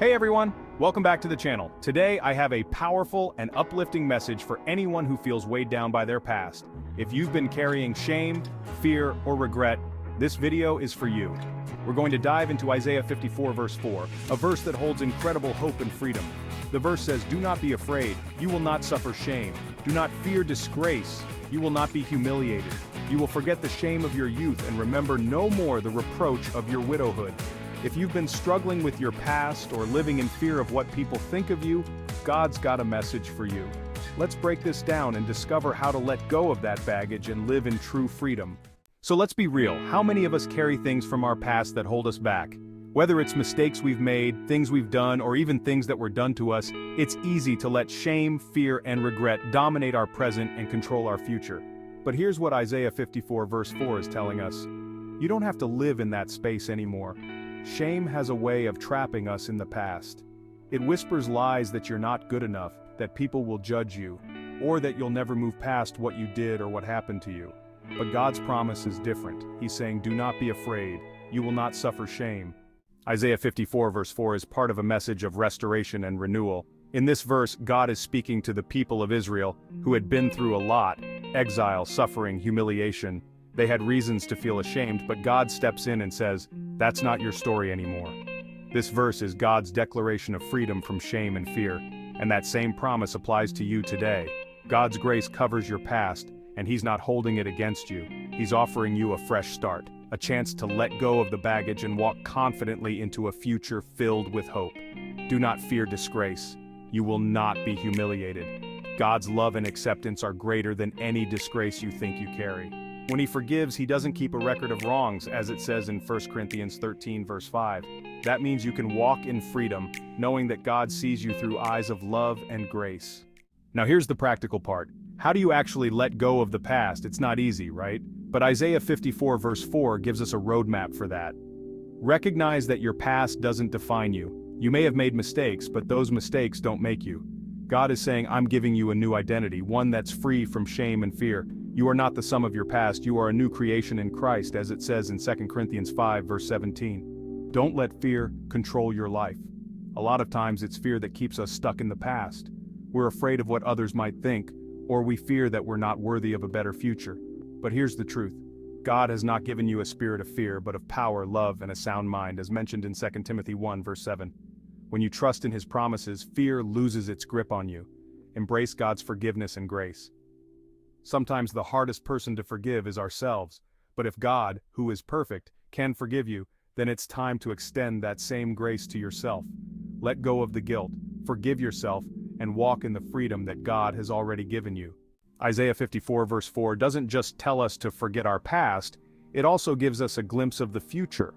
Hey everyone, welcome back to the channel. Today I have a powerful and uplifting message for anyone who feels weighed down by their past. If you've been carrying shame, fear, or regret, this video is for you. We're going to dive into Isaiah 54 verse 4, a verse that holds incredible hope and freedom. The verse says, "Do not be afraid, you will not suffer shame. Do not fear disgrace, you will not be humiliated. You will forget the shame of your youth and remember no more the reproach of your widowhood." If you've been struggling with your past or living in fear of what people think of you, God's got a message for you. Let's break this down and discover how to let go of that baggage and live in true freedom. So let's be real, how many of us carry things from our past that hold us back? Whether it's mistakes we've made, things we've done, or even things that were done to us, it's easy to let shame, fear, and regret dominate our present and control our future. But here's what Isaiah 54 verse 4 is telling us. You don't have to live in that space anymore. Shame has a way of trapping us in the past. It whispers lies that you're not good enough, that people will judge you, or that you'll never move past what you did or what happened to you. But God's promise is different. He's saying, do not be afraid. You will not suffer shame. Isaiah 54 verse 4 is part of a message of restoration and renewal. In this verse, God is speaking to the people of Israel, who had been through a lot: exile, suffering, humiliation. They had reasons to feel ashamed, but God steps in and says, that's not your story anymore. This verse is God's declaration of freedom from shame and fear, and that same promise applies to you today. God's grace covers your past, and He's not holding it against you. He's offering you a fresh start, a chance to let go of the baggage and walk confidently into a future filled with hope. Do not fear disgrace. You will not be humiliated. God's love and acceptance are greater than any disgrace you think you carry. When He forgives, He doesn't keep a record of wrongs, as it says in 1 Corinthians 13 verse 5. That means you can walk in freedom, knowing that God sees you through eyes of love and grace. Now here's the practical part. How do you actually let go of the past? It's not easy, right? But Isaiah 54 verse 4 gives us a roadmap for that. Recognize that your past doesn't define you. You may have made mistakes, but those mistakes don't make you. God is saying, I'm giving you a new identity, one that's free from shame and fear. You are not the sum of your past, you are a new creation in Christ, as it says in 2 Corinthians 5 verse 17. Don't let fear control your life. A lot of times it's fear that keeps us stuck in the past. We're afraid of what others might think, or we fear that we're not worthy of a better future. But here's the truth. God has not given you a spirit of fear, but of power, love, and a sound mind, as mentioned in 2 Timothy 1 verse 7. When you trust in His promises, fear loses its grip on you. Embrace God's forgiveness and grace. Sometimes the hardest person to forgive is ourselves, but if God, who is perfect, can forgive you, then it's time to extend that same grace to yourself. Let go of the guilt, forgive yourself, and walk in the freedom that God has already given you. Isaiah 54 verse 4 doesn't just tell us to forget our past, it also gives us a glimpse of the future.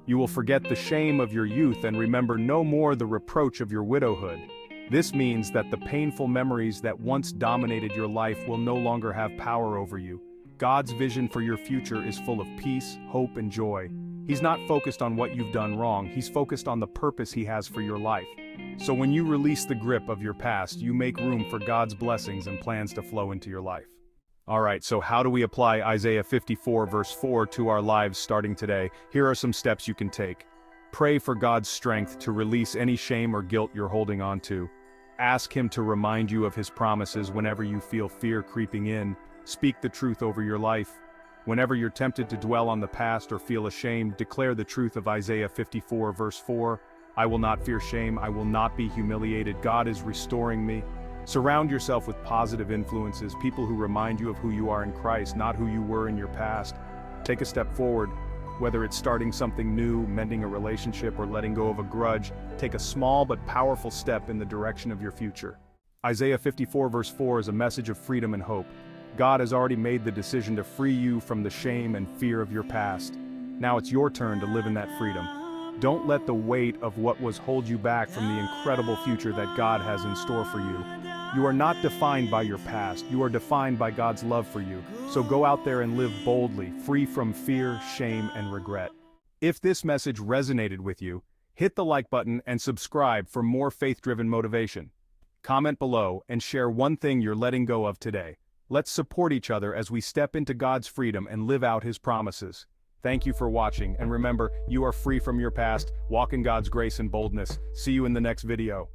You will forget the shame of your youth and remember no more the reproach of your widowhood. This means that the painful memories that once dominated your life will no longer have power over you. God's vision for your future is full of peace, hope, and joy. He's not focused on what you've done wrong, He's focused on the purpose He has for your life. So when you release the grip of your past, you make room for God's blessings and plans to flow into your life. Alright, so how do we apply Isaiah 54 verse 4 to our lives starting today? Here are some steps you can take. Pray for God's strength to release any shame or guilt you're holding on to. Ask Him to remind you of His promises whenever you feel fear creeping in. Speak the truth over your life. Whenever you're tempted to dwell on the past or feel ashamed, declare the truth of Isaiah 54 verse 4. I will not fear shame, I will not be humiliated, God is restoring me. Surround yourself with positive influences, people who remind you of who you are in Christ, not who you were in your past. Take a step forward. Whether it's starting something new, mending a relationship, or letting go of a grudge, take a small but powerful step in the direction of your future. Isaiah 54 verse 4 is a message of freedom and hope. God has already made the decision to free you from the shame and fear of your past. Now it's your turn to live in that freedom. Don't let the weight of what was hold you back from the incredible future that God has in store for you. You are not defined by your past, you are defined by God's love for you. So go out there and live boldly, free from fear, shame, and regret. If this message resonated with you, hit the like button and subscribe for more faith-driven motivation. Comment below and share one thing you're letting go of today. Let's support each other as we step into God's freedom and live out His promises. Thank you for watching, and remember, you are free from your past. Walk in God's grace and boldness. See you in the next video.